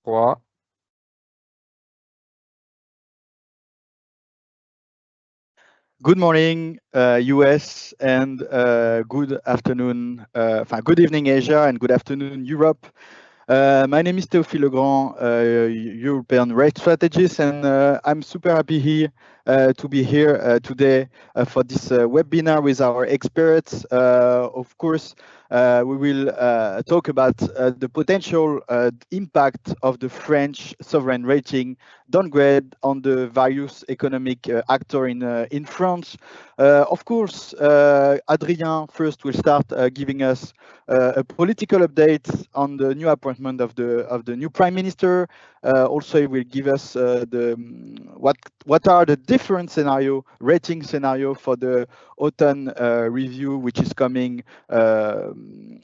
3. Good morning, US, and good afternoon, good evening, Asia, and good afternoon, Europe. My name is Théophile Legrand, European rate strategist, and I'm super happy here to be here today for this webinar with our experts. Of course, we will talk about the potential impact of the French sovereign rating downgrade on the various economic actors in France. Of course, Adrien first will start giving us a political update on the new appointment of the new prime minister. Also, he will give us what are the different rating scenario for the autumn review, which is coming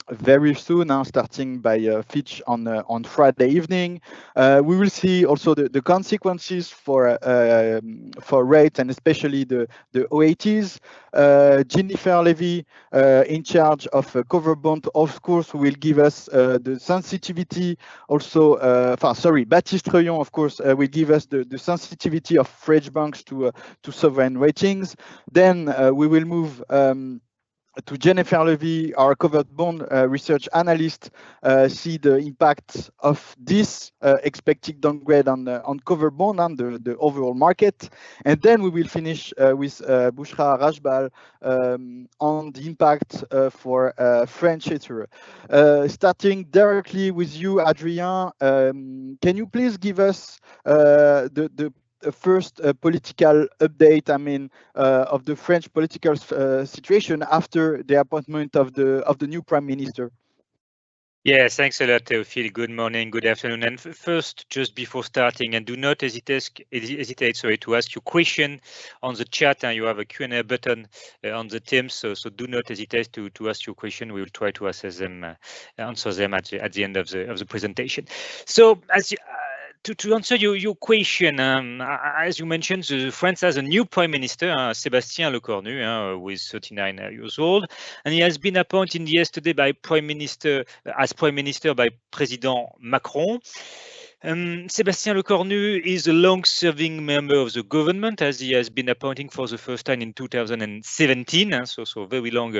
very soon, starting by Fitch on Friday evening. We will see also the consequences for rates and especially the OATs. Jennifer Levy, in charge of cover bond, of course, will give us the sensitivity. Also, Baptiste Reuillon, of course, will give us the sensitivity of French banks to sovereign ratings. Then we will move to Jennifer Levy, our covered bond research analyst, see the impact of this expected downgrade on covered bond and the overall market. And then we will finish with Bushra Rajbal on the impact for French issuer. Starting directly with you, Adrien, can you please give us the first political update, of the French political situation after the appointment of the new prime minister? Yes, thanks a lot, Théophile. Good morning, good afternoon. And first, just before starting, and do not hesitate to ask your question on the chat, and you have a Q&A button on the Teams, so do not hesitate to ask your question. We will try to answer them at the end of the presentation. So to answer your question, as you mentioned, France has a new prime minister, Sébastien Lecornu, who is 39 years old, and he has been appointed yesterday by prime minister by President Macron. Sébastien Lecornu is a long-serving member of the government, as he has been appointing for the first time in 2017, so very long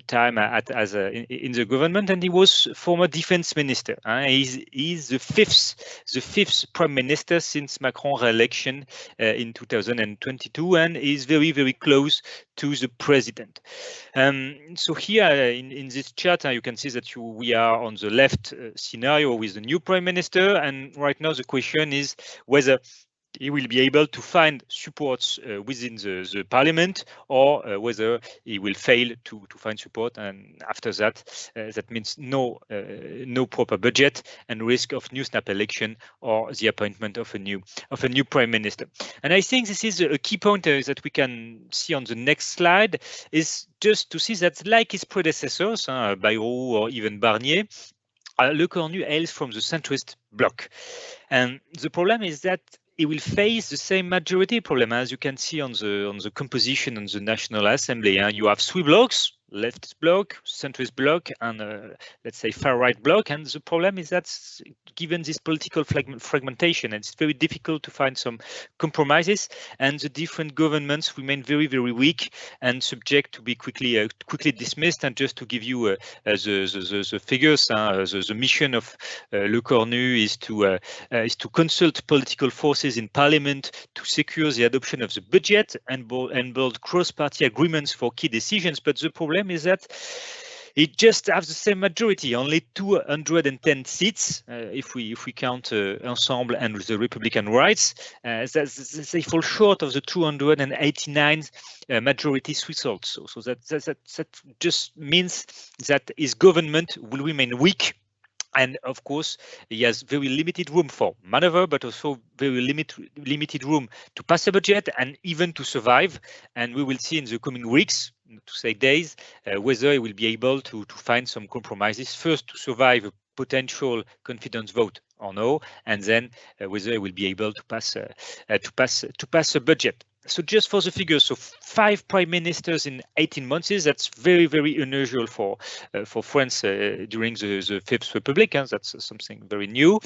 time in the government, and he was former defense minister. He's the fifth prime minister since Macron's re-election in 2022, and is very, very close to the president. So here in this chart, you can see that we are on the left scenario with the new prime minister, and right now the question is whether he will be able to find supports within the parliament, or whether he will fail to find support, and after that, that means no proper budget and risk of new snap election or the appointment of a new prime minister. And I think this is a key point that we can see on the next slide, is just to see that, like his predecessors, Bayrou or even Barnier, Lecornu hails from the centrist bloc, and the problem is that he will face the same majority problem, as you can see on the composition on the National Assembly. You have three blocks: leftist bloc, centrist bloc, and let's say far-right bloc. And the problem is that, given this political fragmentation, it's very difficult to find some compromises, and the different governments remain very, very weak and subject to be quickly dismissed. And just to give you the figures, the mission of Lecornu is to consult political forces in parliament to secure the adoption of the budget and build cross-party agreements for key decisions. But the problem is that he just has the same majority, only 210 seats, if we count Ensemble and the Republican rights. They fall short of the 289 majority threshold. So that just means that his government will remain weak. And of course, he has very limited room for maneuver, but also very limited room to pass a budget and even to survive. And we will see in the coming weeks, to say days, whether he will be able to find some compromises, first to survive a potential confidence vote or no, and then whether he will be able to pass a budget. So just for the figures, so 5 prime ministers in 18 months, that's very, very unusual for France during the Fifth Republic. And that's something very new.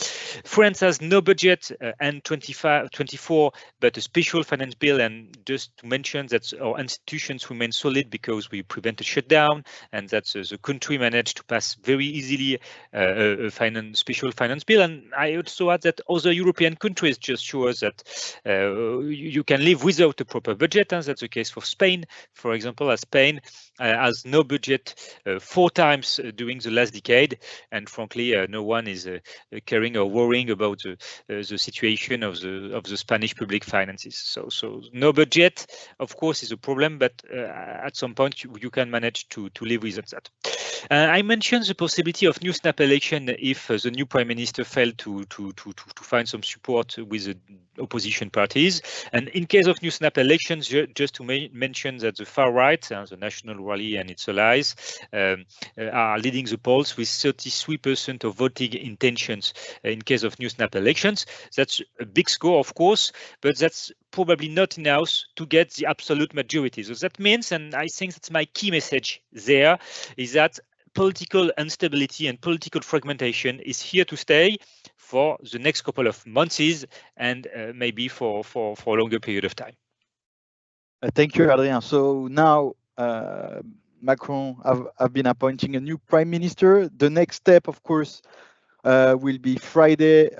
France has no budget and 24, but a special finance bill. And just to mention that our institutions remain solid because we prevent a shutdown, and that the country managed to pass very easily a special finance bill. And I also add that other European countries just show us that you can live without a proper budget, and that's the case for Spain, for example, as Spain has no budget 4 times during the last decade, and frankly, no one is caring or worrying about the situation of the Spanish public finances. So no budget, of course, is a problem, but at some point you can manage to live without that. I mentioned the possibility of new snap election if the new prime minister failed to find some support with the opposition parties. And in case of new snap elections, just to mention that the far right, the National Rally and its allies, are leading the polls with 33% of voting intentions in case of new snap elections. That's a big score, of course, but that's probably not enough to get the absolute majority. So that means, and I think that's my key message there, is that political instability and political fragmentation is here to stay for the next couple of months and maybe for a longer period of time. Thank you, Adrien. So now Macron have been appointing a new prime minister. The next step, of course, will be Friday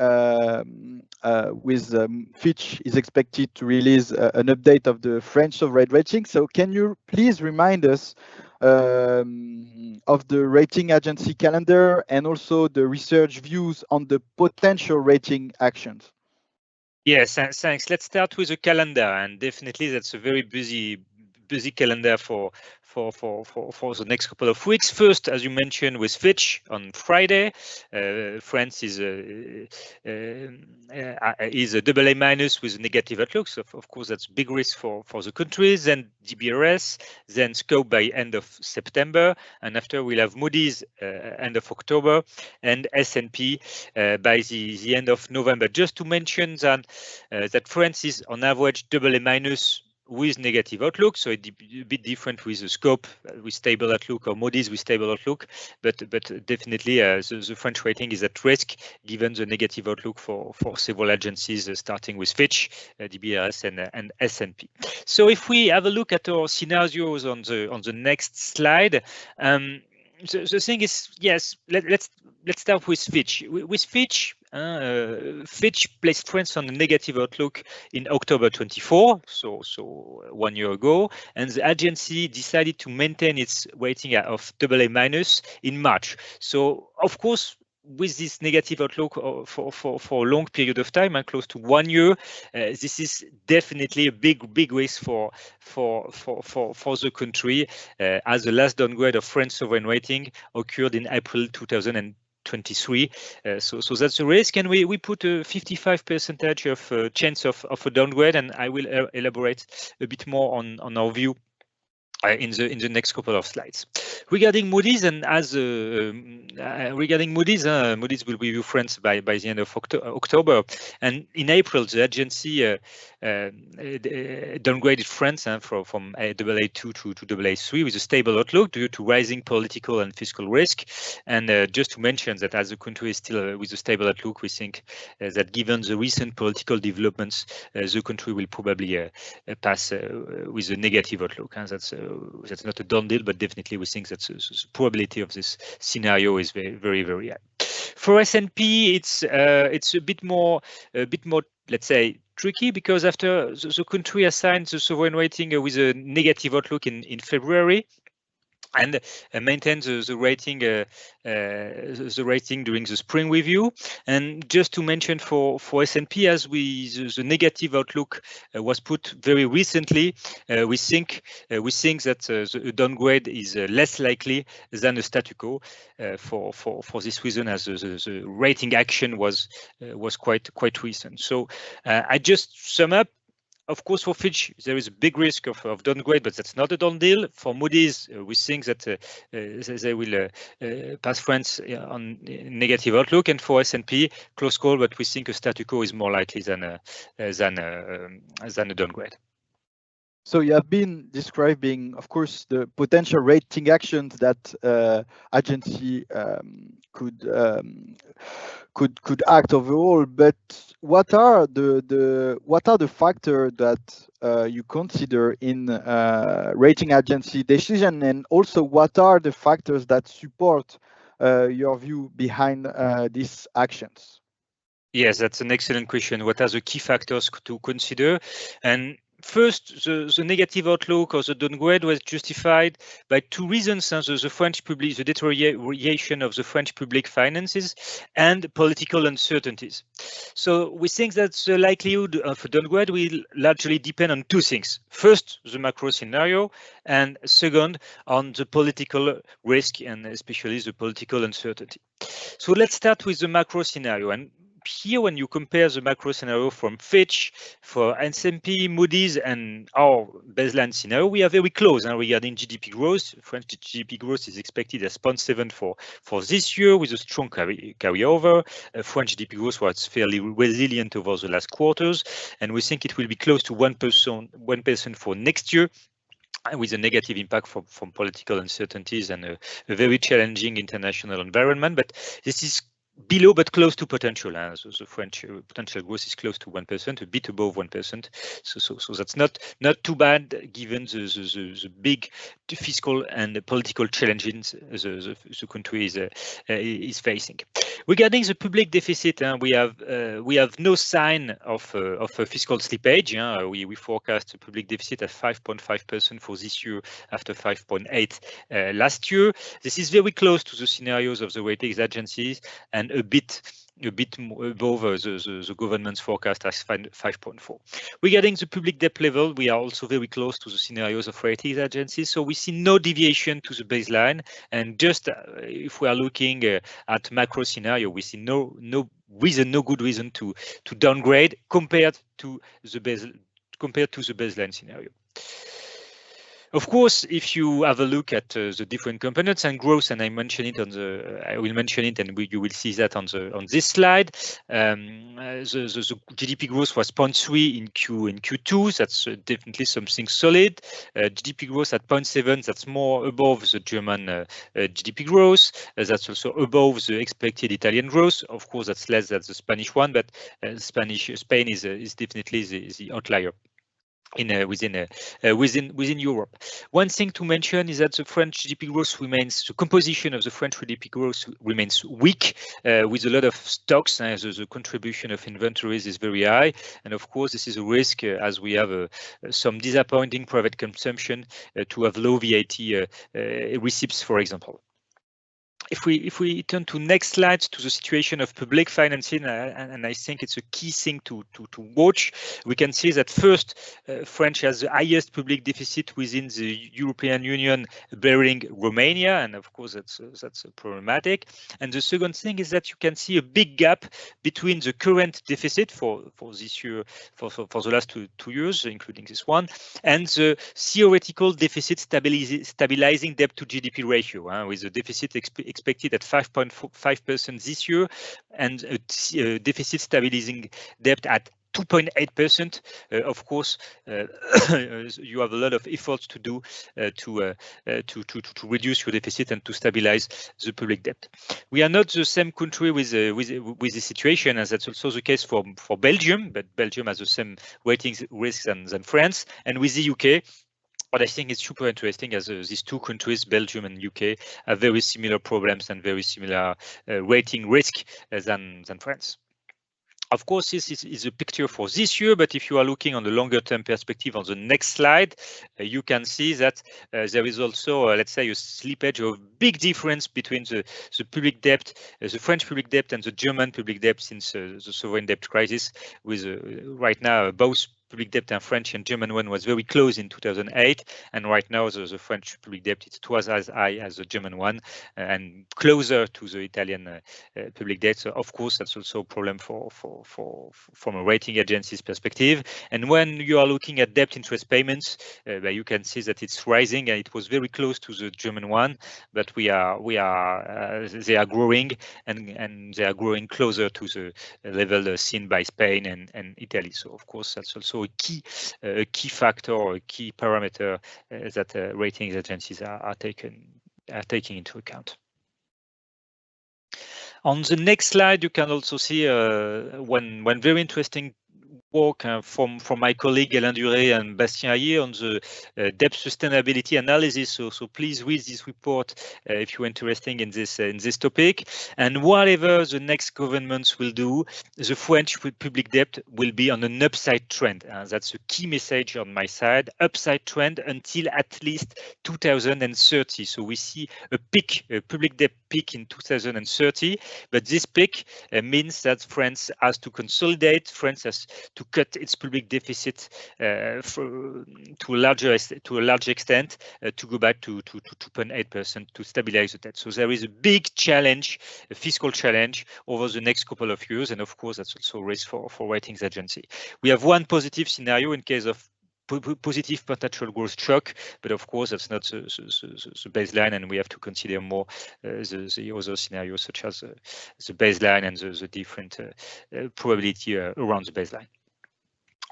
with Fitch is expected to release an update of the French sovereign rating. So can you please remind us of the rating agency calendar and also the research views on the potential rating actions? Yes, thanks. Let's start with the calendar, and definitely that's a very busy calendar for the next couple of weeks. First, as you mentioned, with Fitch on Friday, France is a AA- with a negative outlook. So of course, that's big risk for the countries. Then DBRS, then Scope by end of September, and after we'll have Moody's end of October, and S&P by the end of November. Just to mention that France is on average AA- with negative outlook, so it's a bit different with the Scope with stable outlook or Moody's with stable outlook, but definitely the French rating is at risk given the negative outlook for several agencies, starting with Fitch, DBRS, and S&P. So if we have a look at our scenarios on the next slide, the thing is, yes, let's start with Fitch. With Fitch, Fitch placed France on a negative outlook in October 24, so 1 year ago, and the agency decided to maintain its rating of AA- in March. So of course, with this negative outlook for a long period of time and close to 1 year, this is definitely a big risk for the country, as the last downgrade of French sovereign rating occurred in April 2023. So that's a risk, and we put a 55% of chance of a downgrade, and I will elaborate a bit more on our view in the next couple of slides. Regarding Moody's, and as regarding Moody's will review France by the end of October, and in April the agency downgraded France from AA2 to AA3 with a stable outlook due to rising political and fiscal risk. And just to mention that as the country is still with a stable outlook, we think that given the recent political developments, the country will probably pass with a negative outlook. And that's not a done deal, but definitely we think that the probability of this scenario is very high. For S&P, it's a bit more, let's say, tricky, because after the country assigned the sovereign rating with a negative outlook in February, and maintain the rating during the spring review. And just to mention for S&P, as the negative outlook was put very recently, we think that the downgrade is less likely than a statu quo for this reason, as the rating action was quite recent. So I just sum up. Of course, for Fitch, there is a big risk of downgrade, but that's not a done deal. For Moody's, we think that they will pass France on negative outlook, and for S&P, close call, but we think a statu quo is more likely than a downgrade. So you have been describing, of course, the potential rating actions that agency could act overall. But what are the factors that you consider in rating agency decision, and also what are the factors that support your view behind these actions? Yes, that's an excellent question. What are the key factors to consider? And first, the negative outlook or the downgrade was justified by two reasons: the deterioration of the French public finances and political uncertainties. So we think that the likelihood of a downgrade will largely depend on two things. First, the macro scenario, and second, on the political risk and especially the political uncertainty. So let's start with the macro scenario. And here, when you compare the macro scenario from Fitch, for S&P, Moody's, and our baseline scenario, we are very close regarding GDP growth. French GDP growth is expected as 0.7 for this year, with a strong carryover. French GDP growth was fairly resilient over the last quarters, and we think it will be close to 1% for next year, with a negative impact from political uncertainties and a very challenging international environment. But this is below but close to potential. So the French potential growth is close to 1%, a bit above 1%. So that's not too bad given the big fiscal and political challenges the country is facing. Regarding the public deficit, we have no sign of a fiscal slippage. We forecast a public deficit at 5.5% for this year after 5.8 last year. This is very close to the scenarios of the ratings agencies and a bit above the government's forecast as 5.4. Regarding the public debt level, we are also very close to the scenarios of ratings agencies, so we see no deviation to the baseline. And just if we are looking at macro scenario, we see no good reason to downgrade compared to the baseline scenario. Of course, if you have a look at the different components and growth, and I will mention it, and you will see that on this slide. The GDP growth was 0.3 in Q2. That's definitely something solid. GDP growth at 0.7. That's more above the German GDP growth. That's also above the expected Italian growth. Of course, that's less than the Spanish one, but Spain is definitely the outlier within Europe. One thing to mention is that the composition of the French GDP growth remains weak, with a lot of stocks. The contribution of inventories is very high, and of course this is a risk as we have some disappointing private consumption to have low VAT receipts, for example. If we turn to next slide, to the situation of public financing, and I think it's a key thing to watch, we can see that first, France has the highest public deficit within the European Union, bearing Romania, and of course that's problematic. And the second thing is that you can see a big gap between the current deficit for this year, for the last two years, including this one, and the theoretical deficit stabilizing debt to GDP ratio, with the deficit expected at 5.5% this year, and a deficit stabilizing debt at 2.8%. Of course, you have a lot of efforts to do to reduce your deficit and to stabilize the public debt. We are not the same country with the situation, as that's also the case for Belgium, but Belgium has the same ratings risks than France, and with the UK. But I think it's super interesting, as these two countries, Belgium and UK, have very similar problems and very similar rating risk than France. Of course, this is a picture for this year, but if you are looking on the longer term perspective on the next slide, you can see that there is also, let's say, a slippage of big difference between the public debt, the French public debt and the German public debt since the sovereign debt crisis, with right now both public debt and French and German one was very close in 2008, and right now the French public debt is twice as high as the German one, and closer to the Italian public debt. So of course that's also a problem from a rating agency's perspective. And when you are looking at debt interest payments, you can see that it's rising, and it was very close to the German one, but they are growing, and they are growing closer to the level seen by Spain and Italy. So of course that's also a key factor or a key parameter that ratings agencies are taking into account. On the next slide, you can also see one very interesting work from my colleague Alain Duré and Bastien Ayer on the debt sustainability analysis. So please read this report if you're interested in this topic. And whatever the next governments will do, the French public debt will be on an upside trend. That's a key message on my side. Upside trend until at least 2030. So we see a peak, a public debt peak in 2030. But this peak means that France has to consolidate. France has to cut its public deficit to a large extent to go back to 2.8% to stabilize the debt. So there is a big challenge, a fiscal challenge over the next couple of years, and of course that's also a risk for ratings agency. We have one positive scenario in case of positive potential growth shock, but of course that's not the baseline, and we have to consider more the other scenarios such as the baseline and the different probability around the baseline.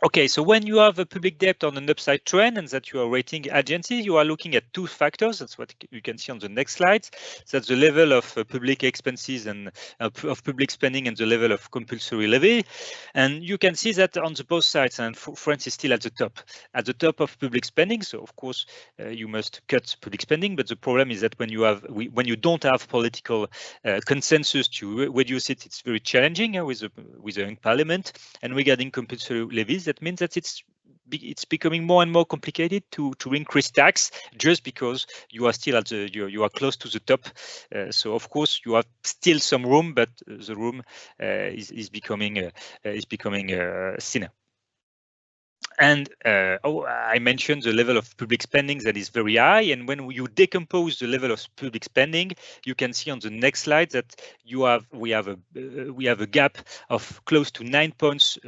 Okay, so when you have a public debt on an upside trend and that you are rating agencies, you are looking at two factors. That's what you can see on the next slide. That's the level of public expenses and of public spending and the level of compulsory levy. And you can see that on the both sides, and France is still at the top of public spending. So of course you must cut public spending, but the problem is that when you don't have political consensus to reduce it, it's very challenging with the young parliament. And regarding compulsory levies, that means that it's becoming more and more complicated to increase tax just because you are still at you are close to the top. So of course you have still some room, but the room is becoming thinner. And I mentioned the level of public spending that is very high. And when you decompose the level of public spending, you can see on the next slide that we have a gap of close to 9 points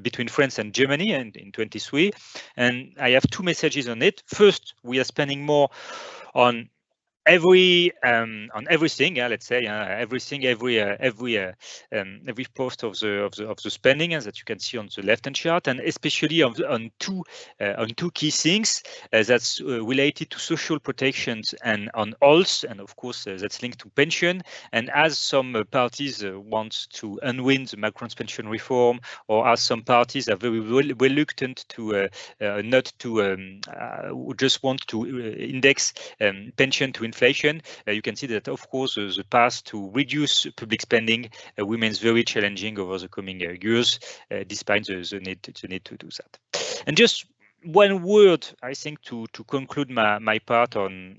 between France and Germany and in 23. And I have two messages on it. First, we are spending more on everything, let's say everything, every post of the spending, as that you can see on the left-hand chart, and especially on two key things that's related to social protections and on ALS, and of course that's linked to pension. And as some parties want to unwind the Macron's pension reform, or as some parties are very reluctant to not to just want to index pension to inflation, you can see that, of course, the path to reduce public spending remains very challenging over the coming years, despite the need to do that. And just one word, I think, to conclude my part on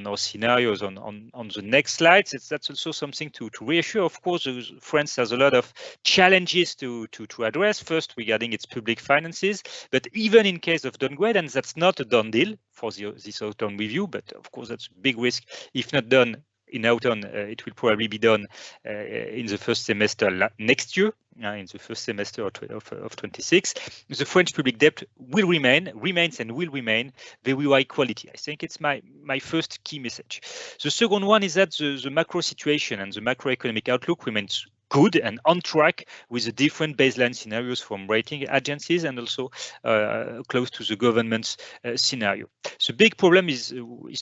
our scenarios on the next slides. That's also something to reassure. Of course, France has a lot of challenges to address. First, regarding its public finances, but even in case of downgrade, and that's not a done deal for this autumn review, but of course that's a big risk. If not done in autumn, it will probably be done in the first semester next year, in the first semester of 26. The French public debt remains and will remain very high quality. I think it's my first key message. The second one is that the macro situation and the macroeconomic outlook remains good and on track with the different baseline scenarios from rating agencies and also close to the government's scenario. The big problem is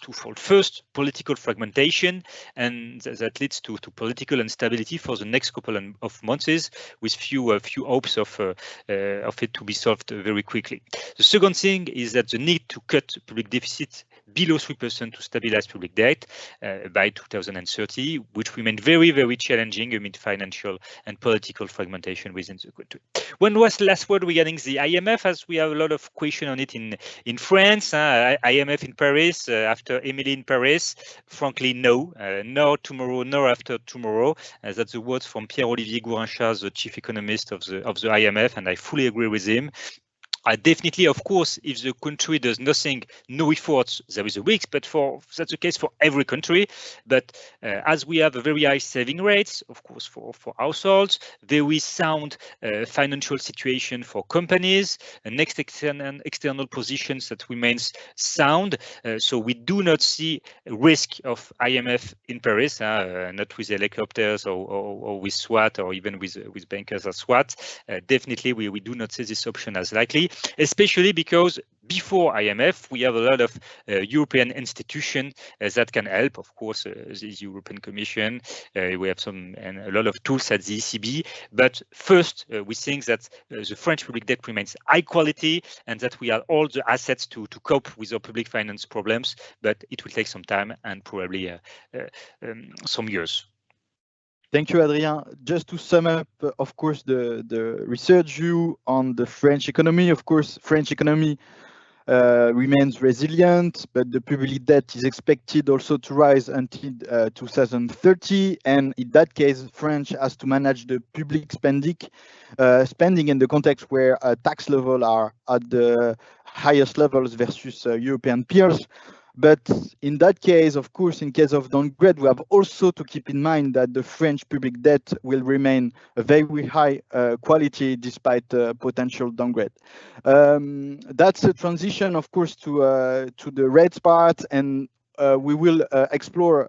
twofold. First, political fragmentation, and that leads to political instability for the next couple of months, with few hopes of it to be solved very quickly. The second thing is that the need to cut public deficit below 3% to stabilize public debt by 2030, which remain very, very challenging amid financial and political fragmentation within the country. One last word regarding the IMF, as we have a lot of questions on it in France. IMF in Paris, after Emily in Paris, frankly, no tomorrow, nor after tomorrow. That's the words from Pierre-Olivier Gourinchas, the chief economist of the IMF, and I fully agree with him. Definitely, of course, if the country does nothing, no efforts, there is a risk, but that's the case for every country. But as we have a very high saving rates, of course, for households, very sound financial situation for companies, next external positions that remains sound. So we do not see risk of IMF in Paris, not with helicopters or with SWAT or even with bankers at SWAT. Definitely, we do not see this option as likely, especially because before IMF, we have a lot of European institutions that can help. Of course, the European Commission, we have a lot of tools at the ECB. But first, we think that the French public debt remains high quality and that we have all the assets to cope with our public finance problems. But it will take some time and probably some years. Thank you, Adrien. Just to sum up, of course, the research view on the French economy. Of course, French economy remains resilient, but the public debt is expected also to rise until 2030. And in that case, France has to manage the public spending in the context where tax levels are at the highest levels versus European peers. But in that case, of course, in case of downgrade, we have also to keep in mind that the French public debt will remain a very high quality despite potential downgrade. That's a transition, of course, to the rates part, and we will explore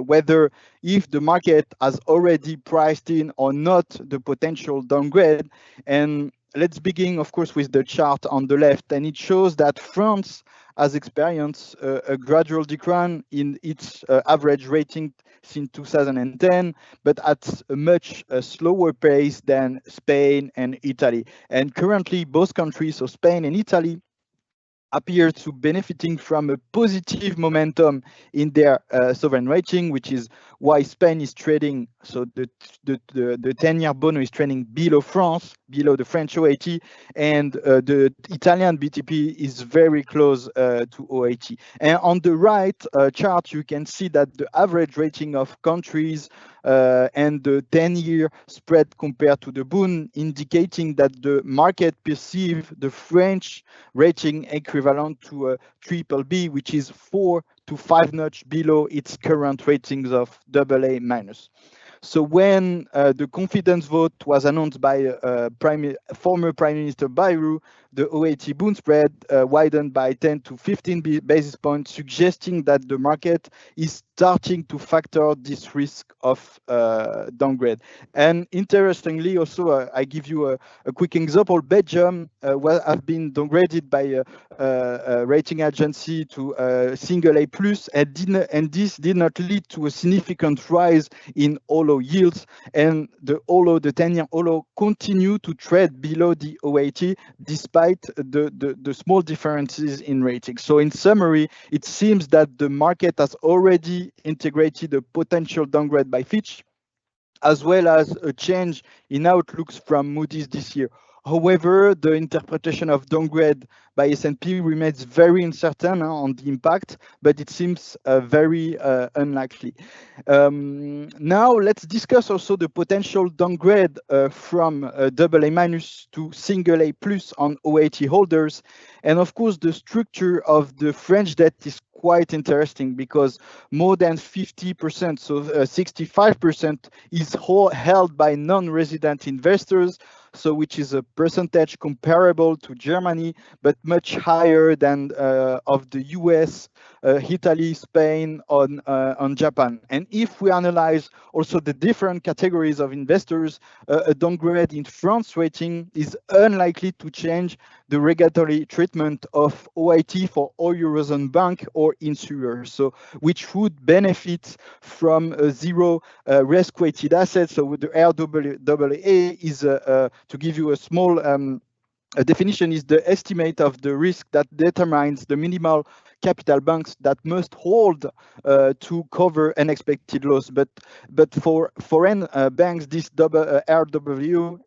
whether if the market has already priced in or not the potential downgrade. And let's begin, of course, with the chart on the left, and it shows that France has experienced a gradual decline in its average rating since 2010, but at a much slower pace than Spain and Italy. And currently, both countries, so Spain and Italy, appear to benefiting from a positive momentum in their sovereign rating, which is why Spain is trading. So the 10-year bond is trading below France, below the French OAT, and the Italian BTP is very close to OAT. And on the right chart, you can see that the average rating of countries and the 10-year spread compared to the bond, indicating that the market perceives the French rating equivalent to a BBB, which is 4 to 5 notch below its current ratings of AA-. So when the confidence vote was announced by former Prime Minister Bayrou, the OAT bond spread widened by 10 to 15 basis points, suggesting that the market is starting to factor this risk of downgrade. And interestingly, also, I give you a quick example. Belgium have been downgraded by a rating agency to single A+, and this did not lead to a significant rise in OLO yields, and the 10-year OLO continue to trade below the OAT despite the small differences in ratings. So in summary, it seems that the market has already integrated a potential downgrade by Fitch, as well as a change in outlooks from Moody's this year. However, the interpretation of downgrade by S&P remains very uncertain on the impact, but it seems very unlikely. Now, let's discuss also the potential downgrade from AA- to single A+ on OAT holders. And of course, the structure of the French debt is quite interesting because more than 50%, so 65%, is held by non-resident investors, so which is a percentage comparable to Germany, but much higher than of the US, Italy, Spain, on Japan. And if we analyze also the different categories of investors, a downgrade in France rating is unlikely to change the regulatory treatment of OIT for all Eurozone bank or insurers, so which would benefit from a zero risk-weighted assets. So with the RWA is, to give you a small a definition, is the estimate of the risk that determines the minimal capital banks that must hold to cover unexpected loss. But for foreign banks, this RW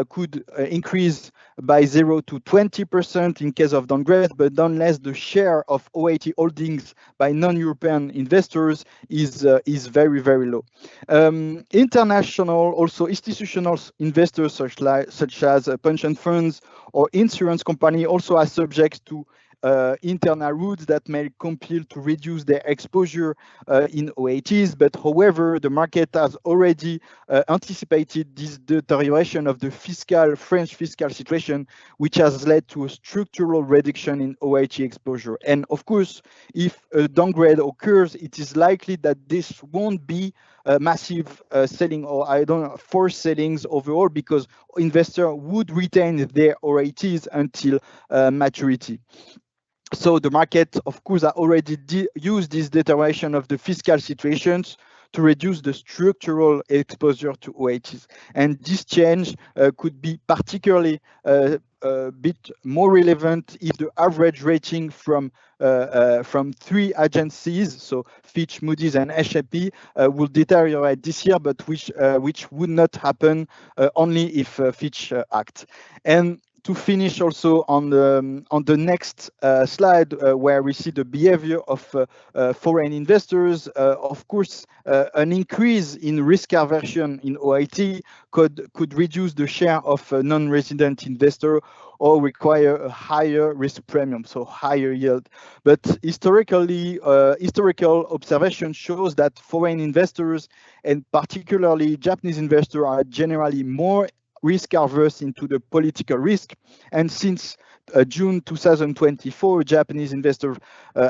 could increase by 0 to 20% in case of downgrade, but nonetheless the share of OAT holdings by non-European investors is very, very low. International, also institutional investors such as pension funds or insurance company also are subject to internal rules that may compel to reduce their exposure in OATs. But however, the market has already anticipated this deterioration of the French fiscal situation, which has led to a structural reduction in OAT exposure. And of course, if a downgrade occurs, it is likely that this won't be massive selling, or forced sellings overall, because investors would retain their OATs until maturity. So the market, of course, are already used this deterioration of the fiscal situations to reduce the structural exposure to OATs. And this change could be particularly a bit more relevant if the average rating from 3 agencies, so Fitch, Moody's, and S&P, will deteriorate this year, but which would not happen only if Fitch acts. And to finish also on the next slide, where we see the behavior of foreign investors, of course, an increase in risk aversion in OIT could reduce the share of non-resident investor or require a higher risk premium, so higher yield. But historical observation shows that foreign investors, and particularly Japanese investors, are generally more risk averse into the political risk. And since June 2024, Japanese investors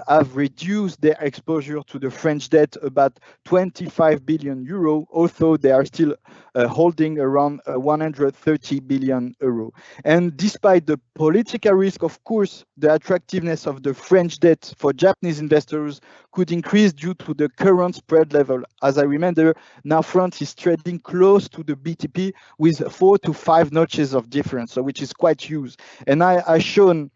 have reduced their exposure to the French debt about 25 billion euro, although they are still holding around 130 billion euro. And despite the political risk, of course, the attractiveness of the French debt for Japanese investors could increase due to the current spread level. As I remember, now France is trading close to the BTP with 4 to 5 notches of difference, so which is quite huge. And I shown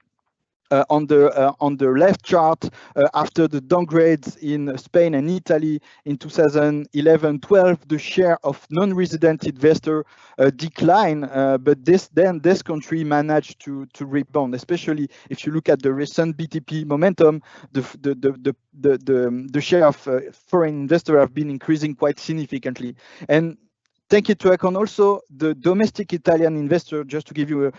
on the left chart, after the downgrades in Spain and Italy in 2011-12, the share of non-resident investor declined, but this country managed to rebound. Especially if you look at the recent BTP momentum, the share of foreign investors have been increasing quite significantly. And take into account also the domestic Italian investor. Just to give you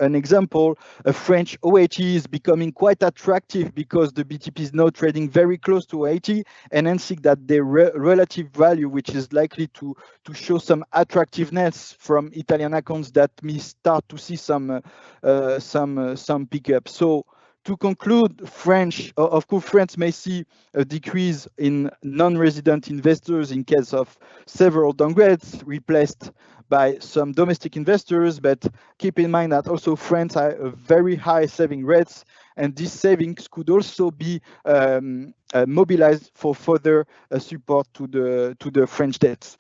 an example, a French OAT is becoming quite attractive because the BTP is now trading very close to OAT, and enhancing that their relative value, which is likely to show some attractiveness from Italian accounts that may start to see some pickup. So to conclude, of course, France may see a decrease in non-resident investors in case of several downgrades replaced by some domestic investors, but keep in mind that also France has a very high saving rates, and these savings could also be mobilized for further support to the French debts.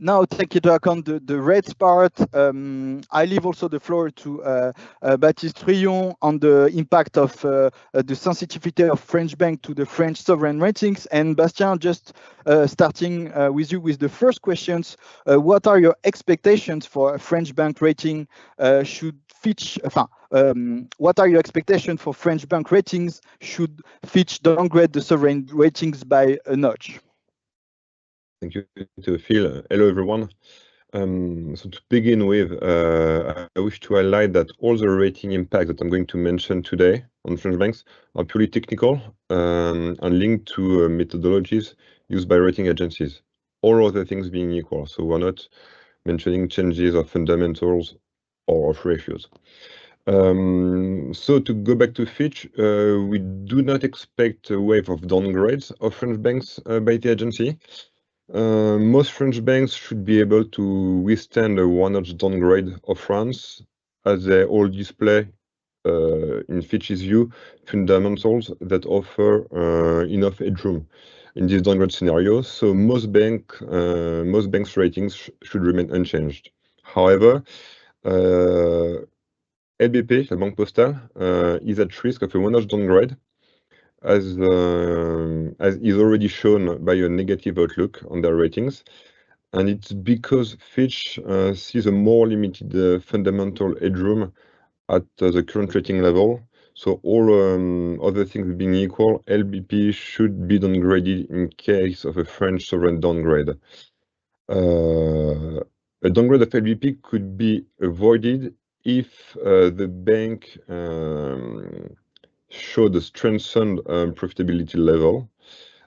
Now, take into account the rates part. I leave also the floor to Baptiste Truillon on the impact of the sensitivity of French bank to the French sovereign ratings. And Bastien, just starting with you with the first questions, what are your expectations for a French bank rating? What are your expectations for French bank ratings? Should Fitch downgrade the sovereign ratings by a notch? Thank you, Phil. Hello, everyone. So to begin with, I wish to highlight that all the rating impacts that I'm going to mention today on French banks are purely technical and linked to methodologies used by rating agencies, all other things being equal. So we're not mentioning changes of fundamentals or of ratios. So to go back to Fitch, we do not expect a wave of downgrades of French banks by the agency. Most French banks should be able to withstand a one-notch downgrade of France, as they all display, in Fitch's view, fundamentals that offer enough headroom in this downgrade scenario. So most banks' ratings should remain unchanged. However, LBP, la Banque Postale, is at risk of a one-notch downgrade, as is already shown by a negative outlook on their ratings. And it's because Fitch sees a more limited fundamental headroom at the current rating level. So all other things being equal, LBP should be downgraded in case of a French sovereign downgrade. A downgrade of LBP could be avoided if the bank showed a strengthened profitability level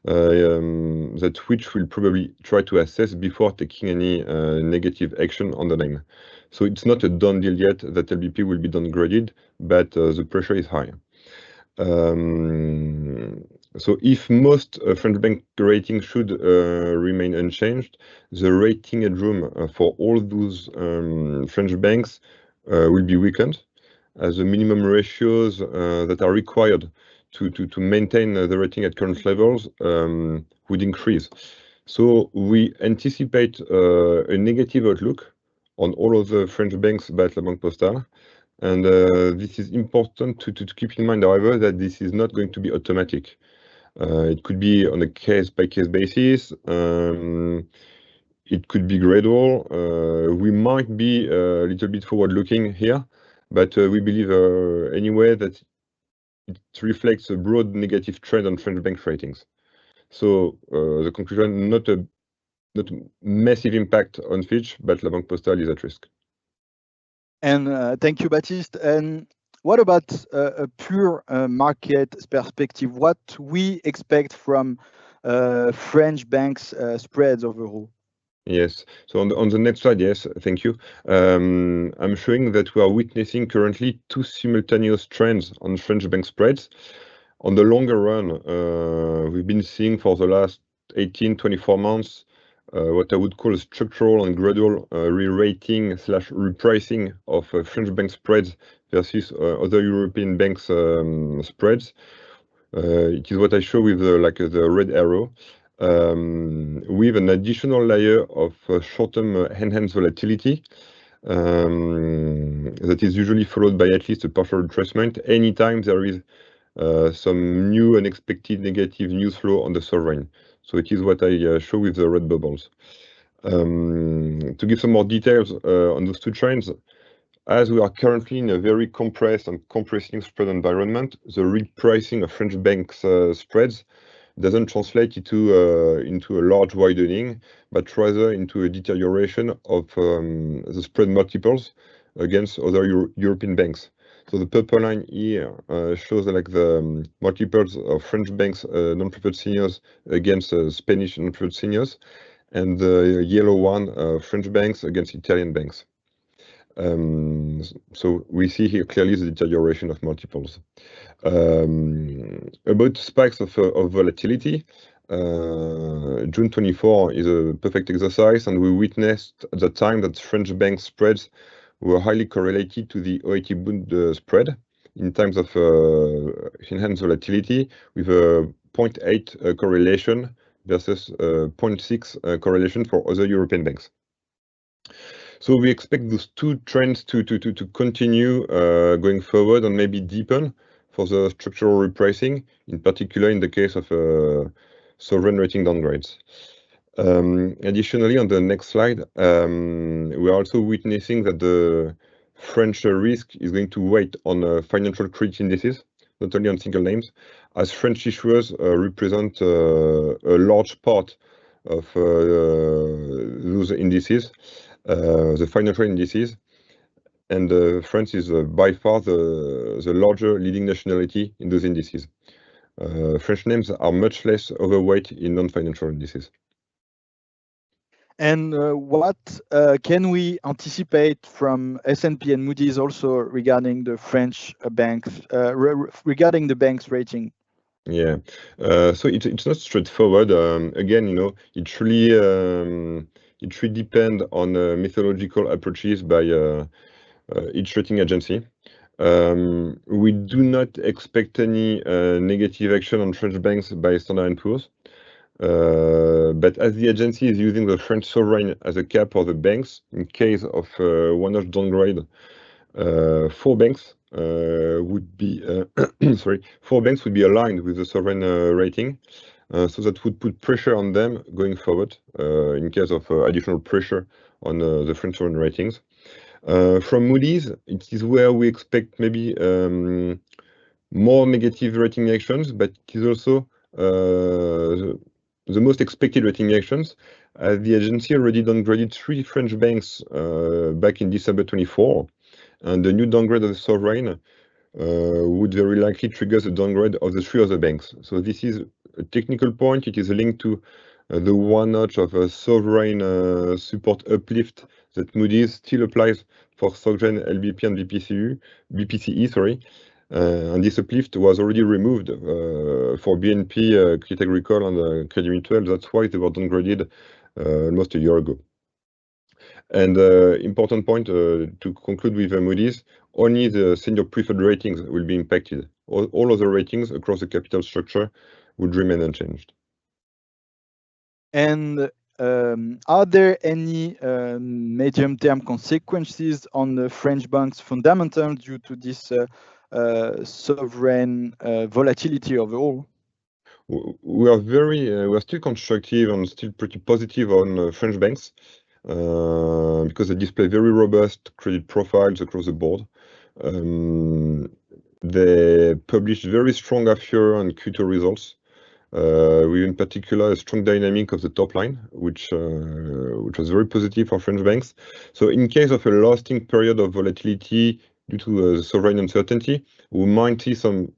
that Fitch will probably try to assess before taking any negative action on the name. So it's not a done deal yet that LBP will be downgraded, but the pressure is high. So if most French bank ratings should remain unchanged, the rating headroom for all those French banks will be weakened, as the minimum ratios that are required to maintain the rating at current levels would increase. So we anticipate a negative outlook on all of the French banks but La Banque Postale. And this is important to keep in mind, however, that this is not going to be automatic. It could be on a case-by-case basis. It could be gradual. We might be a little bit forward-looking here, but we believe anyway that it reflects a broad negative trend on French bank ratings. So the conclusion, not a massive impact on Fitch, but La Banque Postale is at risk. And thank you, Baptiste. And what about a pure market perspective? What we expect from French banks' spreads overall? Yes. So on the next slide, yes, thank you. I'm showing that we are witnessing currently two simultaneous trends on French bank spreads. On the longer run, we've been seeing for the last 18-24 months what I would call a structural and gradual re-rating / repricing of French bank spreads versus other European banks' spreads. It is what I show with the red arrow. With an additional layer of short-term enhanced volatility that is usually followed by at least a partial retracement anytime there is some new unexpected negative news flow on the sovereign. So it is what I show with the red bubbles. To give some more details on those two trends, as we are currently in a very compressed and compressing spread environment, the repricing of French banks' spreads doesn't translate into a large widening, but rather into a deterioration of the spread multiples against other European banks. So the purple line here shows like the multiples of French banks non-preferred seniors against Spanish non-preferred seniors, and the yellow one French banks against Italian banks. So we see here clearly the deterioration of multiples. About spikes of volatility, June 24 is a perfect exercise, and we witnessed at the time that French bank spreads were highly correlated to the OAT Bund spread in terms of enhanced volatility, with a 0.8 correlation versus 0.6 correlation for other European banks. So we expect those two trends to continue going forward and maybe deepen for the structural repricing, in particular in the case of sovereign rating downgrades. Additionally, on the next slide, we are also witnessing that the French risk is going to weigh on financial credit indices, not only on single names, as French issuers represent a large part of those indices, the financial indices, and France is by far the larger leading nationality in those indices. French names are much less overweight in non-financial indices. And what can we anticipate from S&P and Moody's also regarding the French banks, regarding the bank's rating? Yeah, so it's not straightforward. Again, you know, it really depends on methodological approaches by each rating agency. We do not expect any negative action on French banks by Standard & Poor's. But as the agency is using the French sovereign as a cap for the banks in case of one-off downgrade, four banks would be four banks would be aligned with the sovereign rating, so that would put pressure on them going forward in case of additional pressure on the French sovereign ratings. From Moody's, it is where we expect maybe more negative rating actions, but it is also the most expected rating actions. The agency already downgraded 3 French banks back in December 24, and the new downgrade of the sovereign would very likely trigger the downgrade of the 3 other banks. So this is a technical point. It is linked to the one notch of a sovereign support uplift that Moody's still applies for sovereign LBP and BPCE, and this uplift was already removed for BNP, Crédit Agricole, and Crédit Mutuel. That's why they were downgraded almost a year ago. And important point to conclude with Moody's, only the senior preferred ratings will be impacted. All other ratings across the capital structure would remain unchanged. And are there any medium-term consequences on the French banks' fundamentals due to this sovereign volatility overall? We are still constructive and still pretty positive on French banks because they display very robust credit profiles across the board. They published very strong half-year and Q2 results. With in particular a strong dynamic of the top line, which was very positive for French banks. So in case of a lasting period of volatility due to sovereign uncertainty, we might see some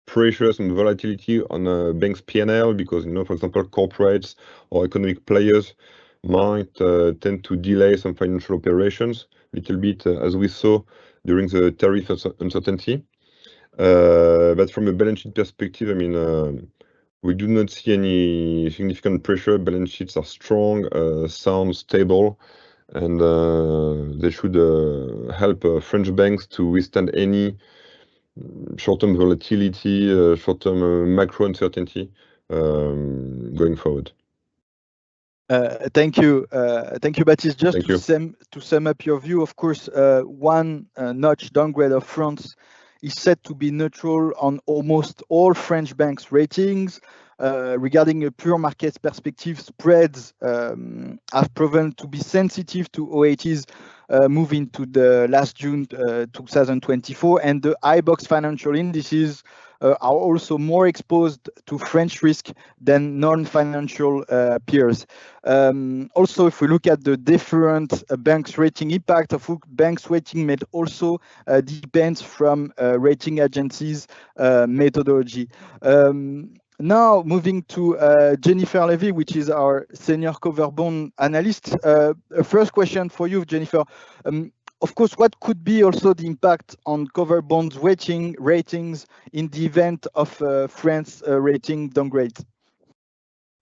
pressures and volatility on banks' P&L because, for example, corporates or economic players might tend to delay some financial operations a little bit, as we saw during the tariff uncertainty. But from a balance sheet perspective, I mean, we do not see any significant pressure. Balance sheets are strong, sound, stable, and they should help French banks to withstand any short-term volatility, short-term macro uncertainty going forward. Thank you, Baptiste. Just to sum up your view, of course, one notch downgrade of France is said to be neutral on almost all French banks' ratings. Regarding a pure market perspective, spreads have proven to be sensitive to OAT's move into the last June 2024, and the iBox financial indices are also more exposed to French risk than non-financial peers. Also, if we look at the different banks' rating impact of banks' rating, may also depends from rating agencies' methodology. Now, moving to Jennifer Levy, which is our senior cover bond analyst. First question for you, Jennifer. Of course, what could be also the impact on cover bonds ratings in the event of France rating downgrade?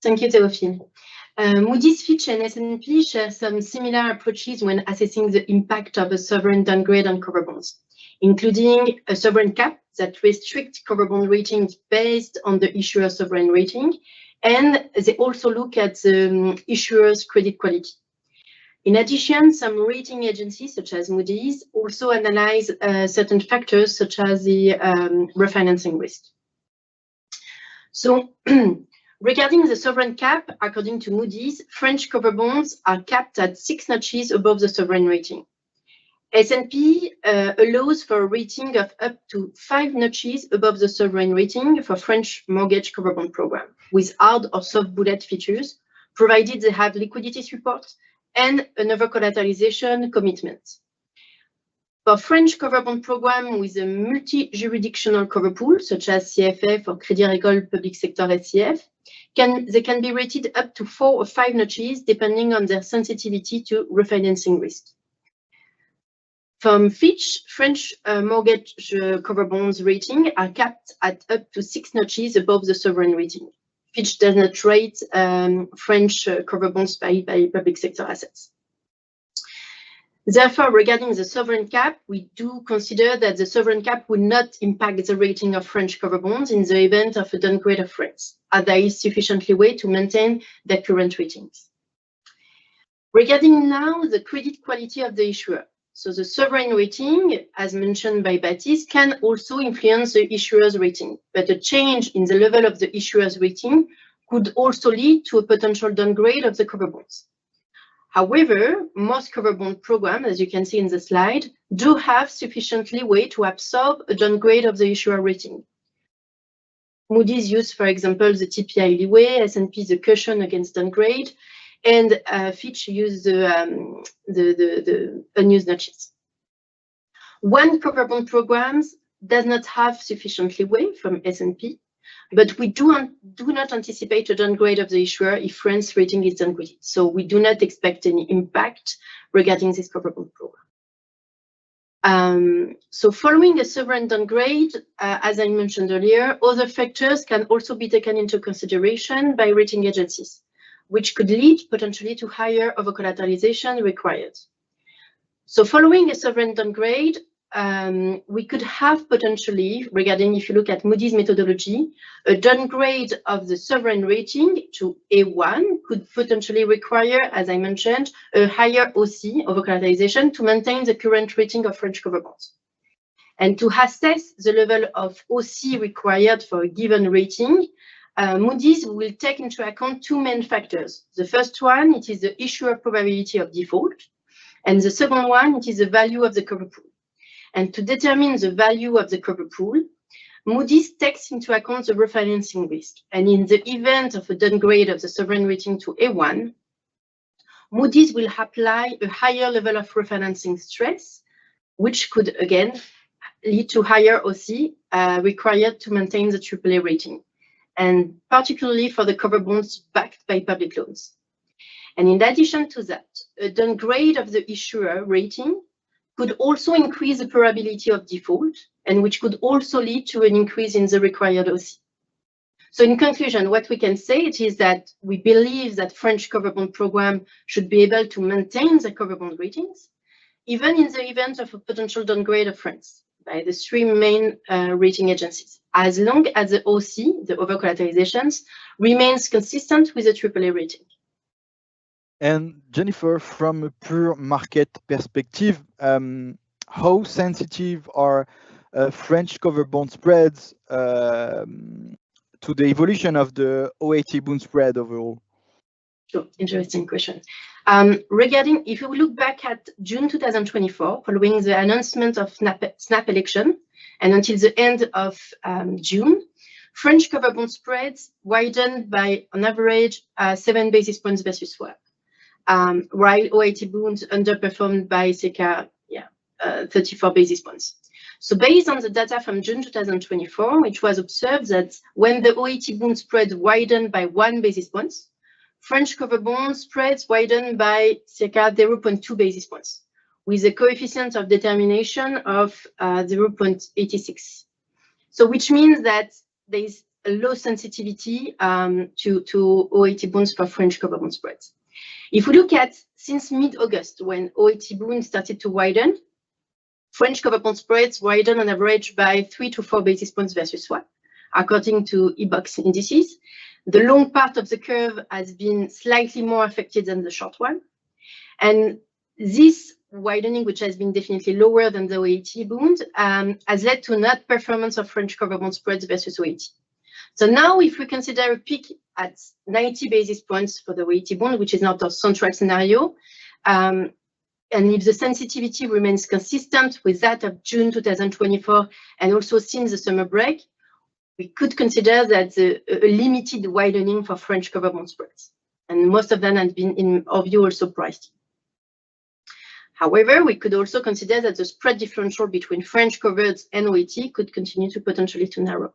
Thank you, Théophile. Moody's, Fitch, and S&P share some similar approaches when assessing the impact of a sovereign downgrade on cover bonds, including a sovereign cap that restricts cover bond ratings based on the issuer's sovereign rating, and they also look at the issuer's credit quality. In addition, some rating agencies, such as Moody's, also analyze certain factors, such as the refinancing risk. So, regarding the sovereign cap, according to Moody's, French cover bonds are capped at 6 notches above the sovereign rating. S&P allows for a rating of up to 5 notches above the sovereign rating for French mortgage cover bond program, with hard or soft bullet features, provided they have liquidity support and another collateralization commitment. For French cover bond program with a multi-jurisdictional cover pool, such as CFF or Crédit Agricole Public Sector SCF, they can be rated up to 4 or 5 notches, depending on their sensitivity to refinancing risk. From Fitch, French mortgage cover bonds rating are capped at up to 6 notches above the sovereign rating. Fitch does not rate French cover bonds by public sector assets. Therefore, regarding the sovereign cap, we do consider that the sovereign cap will not impact the rating of French cover bonds in the event of a downgrade of France, as there is sufficiently way to maintain their current ratings. Regarding now the credit quality of the issuer, So the sovereign rating, as mentioned by Baptiste, can also influence the issuer's rating, but a change in the level of the issuer's rating could also lead to a potential downgrade of the cover bonds. However, most cover bond programs, as you can see in the slide, do have sufficient leeway to absorb a downgrade of the issuer rating. Moody's use, for example, the TPI leeway, S&P the caution against downgrade, and Fitch use the unused notches. One cover bond programs does not have sufficient leeway from S&P, but we do not anticipate a downgrade of the issuer if France rating is downgraded. So we do not expect any impact regarding this cover bond program. So following a sovereign downgrade, as I mentioned earlier, other factors can also be taken into consideration by rating agencies, which could lead potentially to higher over-collateralization required. So following a sovereign downgrade, we could have potentially, regarding if you look at Moody's methodology, a downgrade of the sovereign rating to A1 could potentially require, as I mentioned, a higher OC, over-collateralization, to maintain the current rating of French cover bonds. And to assess the level of OC required for a given rating, Moody's will take into account two main factors. The first one, it is the issuer probability of default, and the second one, it is the value of the cover pool. And to determine the value of the cover pool, Moody's takes into account the refinancing risk. And in the event of a downgrade of the sovereign rating to A1, Moody's will apply a higher level of refinancing stress, which could again lead to higher OC required to maintain the AAA rating, and particularly for the cover bonds backed by public loans. And in addition to that, a downgrade of the issuer rating could also increase the probability of default, and which could also lead to an increase in the required OC. So in conclusion, what we can say is that we believe that French cover bond program should be able to maintain the cover bond ratings, even in the event of a potential downgrade of France by the three main rating agencies, as long as the OC, the over-collateralizations, remains consistent with the AAA rating. And Jennifer, from a pure market perspective, how sensitive are French cover bond spreads to the evolution of the OAT bond spread overall? Sure, interesting question. Regarding, if you look back at June 2024, following the announcement of snap election, and until the end of June, French cover bond spreads widened by, on average, 7 basis points versus swap. While OAT bonds underperformed by circa 34 basis points. So based on the data from June 2024, which was observed that when the OAT bond spread widened by 1 basis points, French cover bond spreads widened by circa 0.2 basis points, with a coefficient of determination of 0.86. So which means that there is a low sensitivity to OAT bonds for French cover bond spreads. If we look at since mid-August, when OAT bond started to widen, French cover bond spreads widen on average by 3 to 4 basis points versus swap, according to e-box indices. The long part of the curve has been slightly more affected than the short one. And this widening, which has been definitely lower than the OAT bond, has led to an outperformance of French cover bond spreads versus OAT. So now if we consider a peak at 90 basis points for the OAT bond, which is not our central scenario, and if the sensitivity remains consistent with that of June 2024, and also since the summer break, we could consider that a limited widening for French cover bond spreads. And most of them have been, in our view, also priced. However, we could also consider that the spread differential between French covered and OAT could continue to potentially to narrow.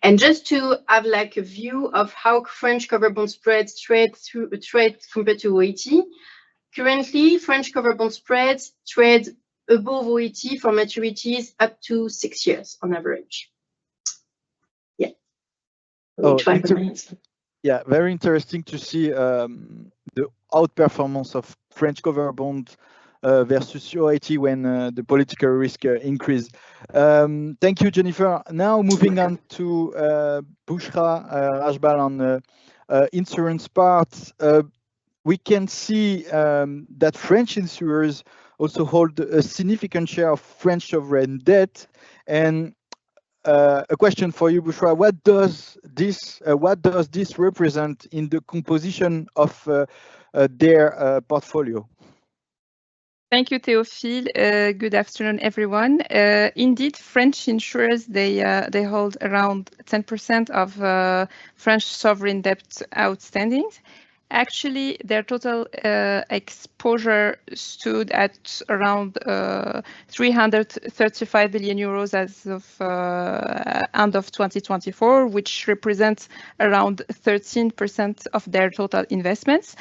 And just to have like a view of how French cover bond spreads trade compared to OAT, currently French cover bond spreads trade above OAT for maturities up to 6 years on average. Yeah. Yeah, very interesting to see the outperformance of French cover bond versus OAT when the political risk increased. Thank you, Jennifer. Now moving on to Bushra Rajbal on the insurance part. we can see that French insurers also hold a significant share of French sovereign debt. And a question for you, Bushra: what does this represent in the composition of their portfolio? Thank you, Théophile. Good afternoon, everyone. Indeed, French insurers, they hold around 10% of French sovereign debt outstanding. Actually, their total exposure stood at around 335 billion euros as of end of 2024, which represents around 13% of their total investments.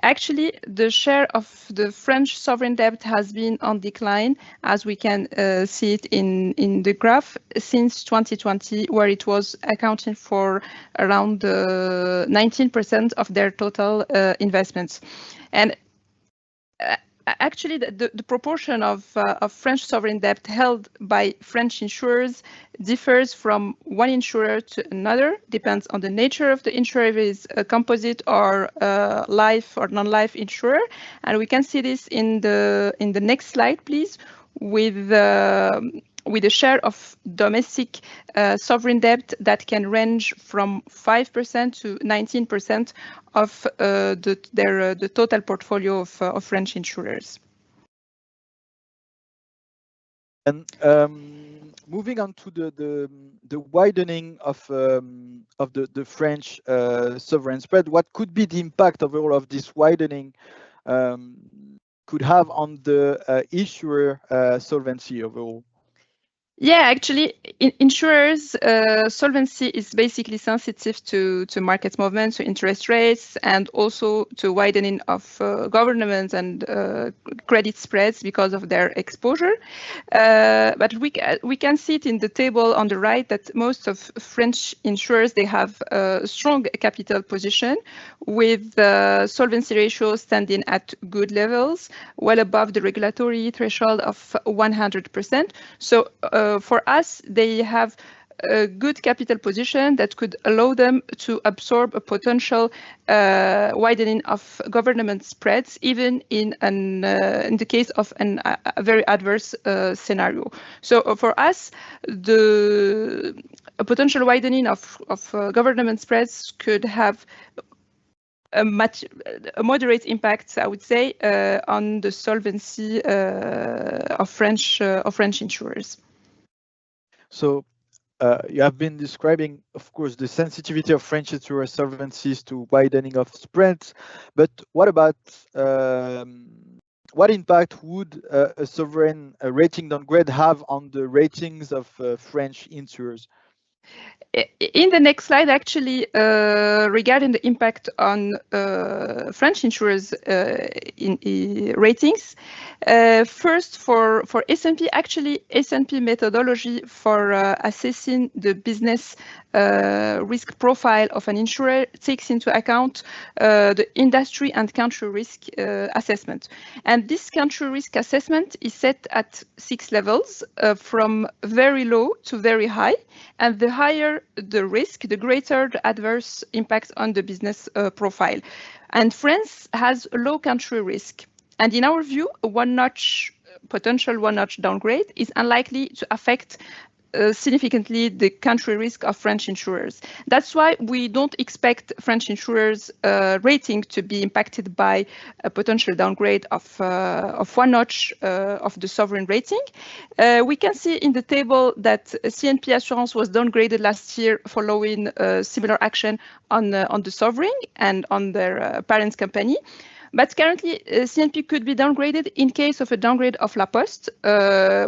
Actually, the share of the French sovereign debt has been on decline, as we can see it in the graph, since 2020, where it was accounting for around 19% of their total investments. And actually, the proportion of French sovereign debt held by French insurers differs from one insurer to another, depends on the nature of the insurer, if it is a composite or life or non-life insurer. And we can see this in the next slide, please, with a share of domestic sovereign debt that can range from 5% to 19% of the total portfolio of French insurers. And moving on to the widening of the French sovereign spread, what could be the impact of all of this widening could have on the issuer solvency overall? Yeah, actually, insurers' solvency is basically sensitive to market movements, to interest rates, and also to widening of government and credit spreads because of their exposure. But we can see it in the table on the right that most of French insurers, they have a strong capital position with solvency ratios standing at good levels, well above the regulatory threshold of 100%. So for us, they have a good capital position that could allow them to absorb a potential widening of government spreads, even in the case of a very adverse scenario. So for us, a potential widening of government spreads could have a moderate impact, I would say, on the solvency of French insurers. So you have been describing, of course, the sensitivity of French insurer solvencies to widening of spreads, but what about what impact would a sovereign rating downgrade have on the ratings of French insurers? In the next slide, actually, regarding the impact on French insurers in ratings, first for S&P, actually S&P methodology for assessing the business risk profile of an insurer takes into account the industry and country risk assessment. And this country risk assessment is set at 6 levels, from very low to very high. And the higher the risk, the greater the adverse impact on the business profile. And France has a low country risk. And in our view, potential one-notch downgrade is unlikely to affect significantly the country risk of French insurers. That's why we don't expect French insurers' rating to be impacted by a potential downgrade of one notch of the sovereign rating. We can see in the table that CNP Assurance was downgraded last year following similar action on the sovereign and on their parent company. But currently, CNP could be downgraded in case of a downgrade of La Poste,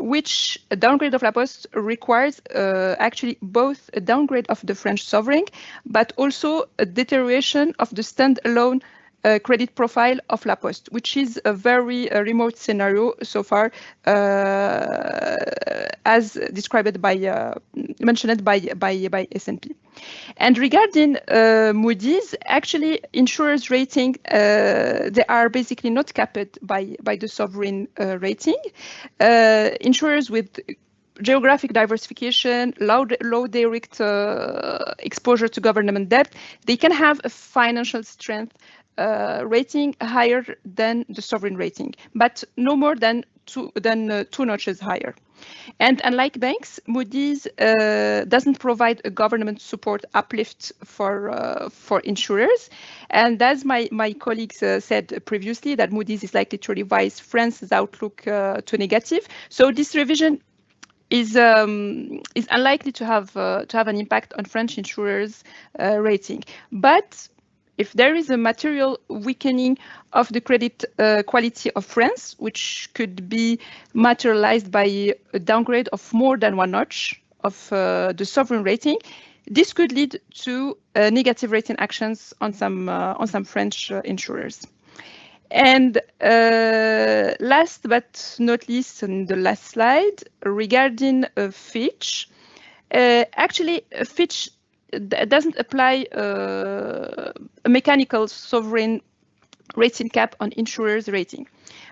which a downgrade of La Poste requires actually both a downgrade of the French sovereign, but also a deterioration of the standalone credit profile of La Poste, which is a very remote scenario so far, as described mentioned by S&P. And regarding Moody's, actually insurers rating, they are basically not capped by the sovereign rating. Insurers with geographic diversification, low direct exposure to government debt, they can have a financial strength rating higher than the sovereign rating, but no more than two notches higher. And unlike banks, Moody's doesn't provide a government support uplift for insurers. And as my colleagues said previously, that Moody's is likely to revise France's outlook to negative. So this revision is unlikely to have an impact on French insurers' rating. But if there is a material weakening of the credit quality of France, which could be materialized by a downgrade of more than one notch of the sovereign rating, this could lead to negative rating actions on some French insurers. And last but not least, on the last slide, regarding Fitch, actually Fitch doesn't apply a mechanical sovereign rating cap on insurers' rating,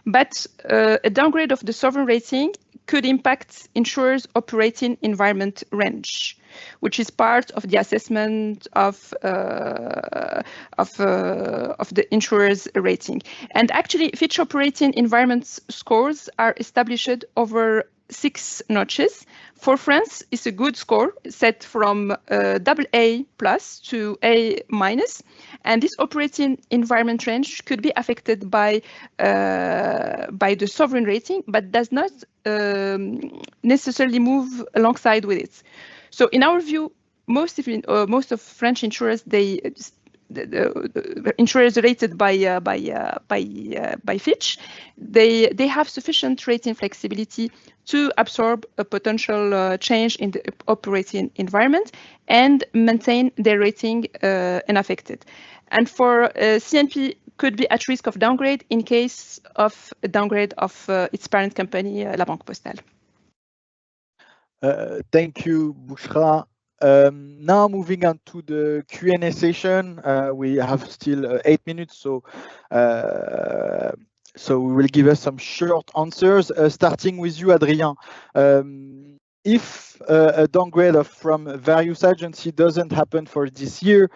but a downgrade of the sovereign rating could impact insurers' operating environment range, which is part of the assessment of the insurer's rating. And actually, Fitch operating environment scores are established over 6 notches. For France, it's a good score set from AA+ to A-, and this operating environment range could be affected by the sovereign rating, but does not necessarily move alongside with it. So, in our view, most of French insurers, the insurers rated by Fitch, they have sufficient rating flexibility to absorb a potential change in the operating environment and maintain their rating unaffected. And for CNP could be at risk of downgrade in case of a downgrade of its parent company, La Banque Postale. Thank you, Bouchra. Now moving on to the Q&A session. We have still 8 minutes, so we will give us some short answers, starting with you, Adrien. If a downgrade from various agencies doesn't happen for this year,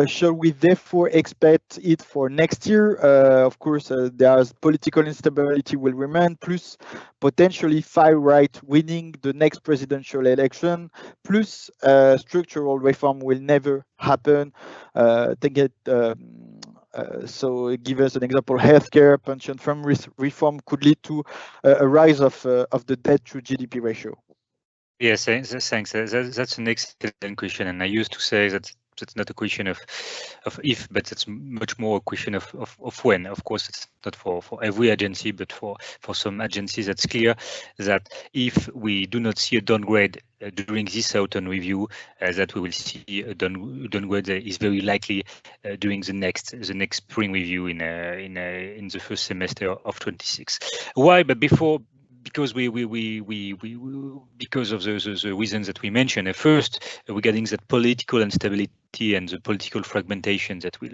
shall we therefore expect it for next year? Of course, there's political instability will remain, plus potentially far right winning the next presidential election, plus structural reform will never happen. So give us an example, healthcare, pension fund reform could lead to a rise of the debt to GDP ratio. Yes, thanks. That's an excellent question, and I used to say that it's not a question of if, but it's much more a question of when. Of course, it's not for every agency, but for some agencies, it's clear that if we do not see a downgrade during this autumn review, that we will see a downgrade is very likely during the next spring review in the first semester of 26. Why? But because because of the reasons that we mentioned. At first, regarding that political instability and the political fragmentation that will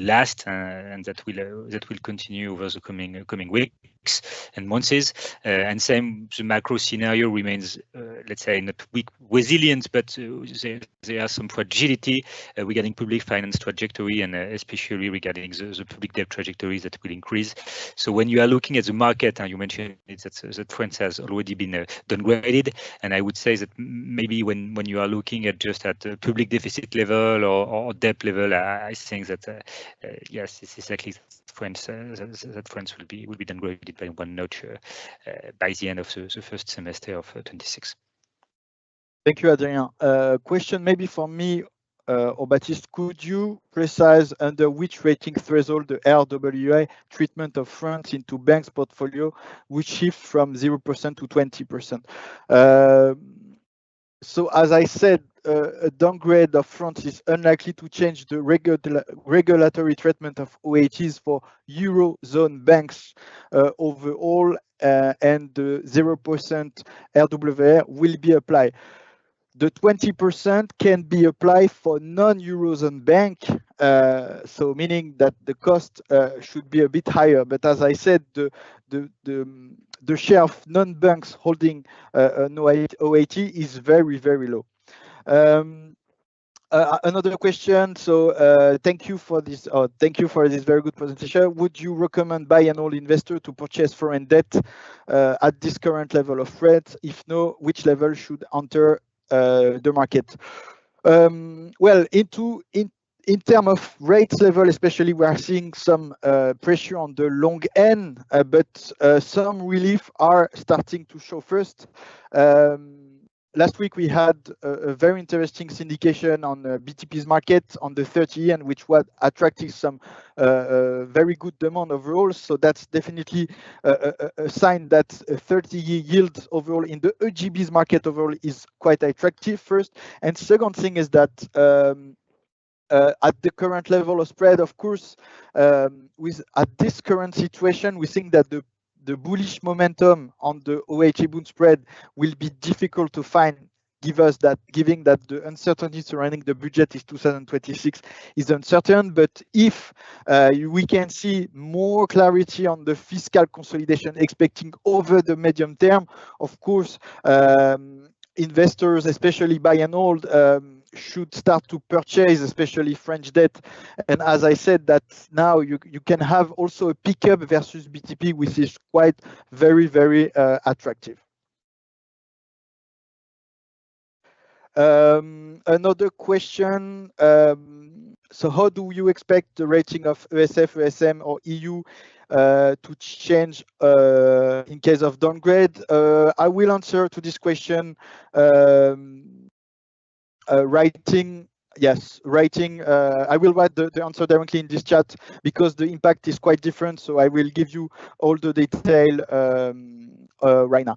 last and that will continue over the coming weeks and months. And same, the macro scenario remains, let's say, not weak, resilient, but there are some fragility regarding public finance trajectory and especially regarding the public debt trajectories that will increase. So when you are looking at the market, and you mentioned that France has already been downgraded, and I would say that maybe when you are looking at just at public deficit level or debt level, I think that yes, it's exactly France that France will be downgraded by one notch by the end of the first semester of 26. Thank you, Adrien. Question maybe for me or Baptiste, could you precise under which rating threshold the RWA treatment of France into banks portfolio would shift from 0% to 20%? So as I said, a downgrade of France is unlikely to change the regulatory treatment of OATs for Eurozone banks overall, and the 0% RWA will be applied. The 20% can be applied for non-Eurozone bank, so meaning that the cost should be a bit higher. But as I said, the share of non-banks holding an OAT is very, very low. Another question. So thank you for this. Thank you for this very good presentation. Would you recommend buy and hold investor to purchase foreign debt at this current level of rates? If no, which level should enter the market? Well, in terms of rates level, especially, we are seeing some pressure on the long end, but some relief are starting to show first. Last week we had a very interesting syndication on BTP's market on the 30 and which was attracting some very good demand overall. So that's definitely a sign that 30-year yield overall in the EGB's market overall is quite attractive first. And second thing is that at the current level of spread, of course, at this current situation, we think that the bullish momentum on the OHA bond spread will be difficult to find, given that the uncertainty surrounding the budget is 2026 is uncertain. But if we can see more clarity on the fiscal consolidation expecting over the medium term, of course, investors, especially buy and hold, should start to purchase, especially French debt. And as I said, that now you can have also a pickup versus BTP, which is quite very attractive. Another question. So how do you expect the rating of ESF, ESM, or EU to change in case of downgrade? I will answer to this question. Writing. I will write the answer directly in this chat because the impact is quite different. So I will give you all the detail right now.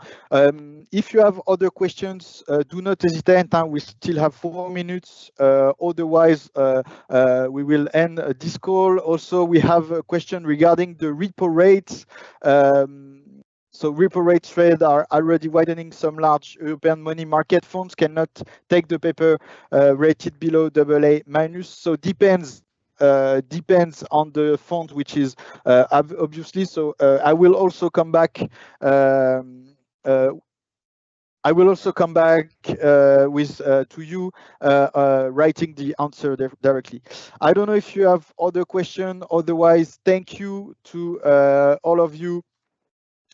If you have other questions, do not hesitate. We still have 4 minutes. Otherwise, we will end this call. Also, we have a question regarding the repo rates. So repo rate trade are already widening. Some large European money market funds cannot take the paper rated below AA-. So depends on the fund, which is obviously. So I will also come back. With to you writing the answer directly. I don't know if you have other questions. Otherwise, thank you to all of you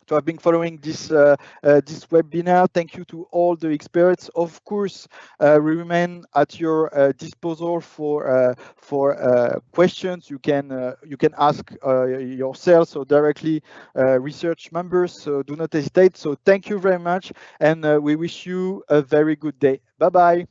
to have been following this this webinar. Thank you to all the experts. Of course, we remain at your disposal for questions. You can ask yourselves or directly research members. So do not hesitate. So thank you very much, and we wish you a very good day. Bye bye.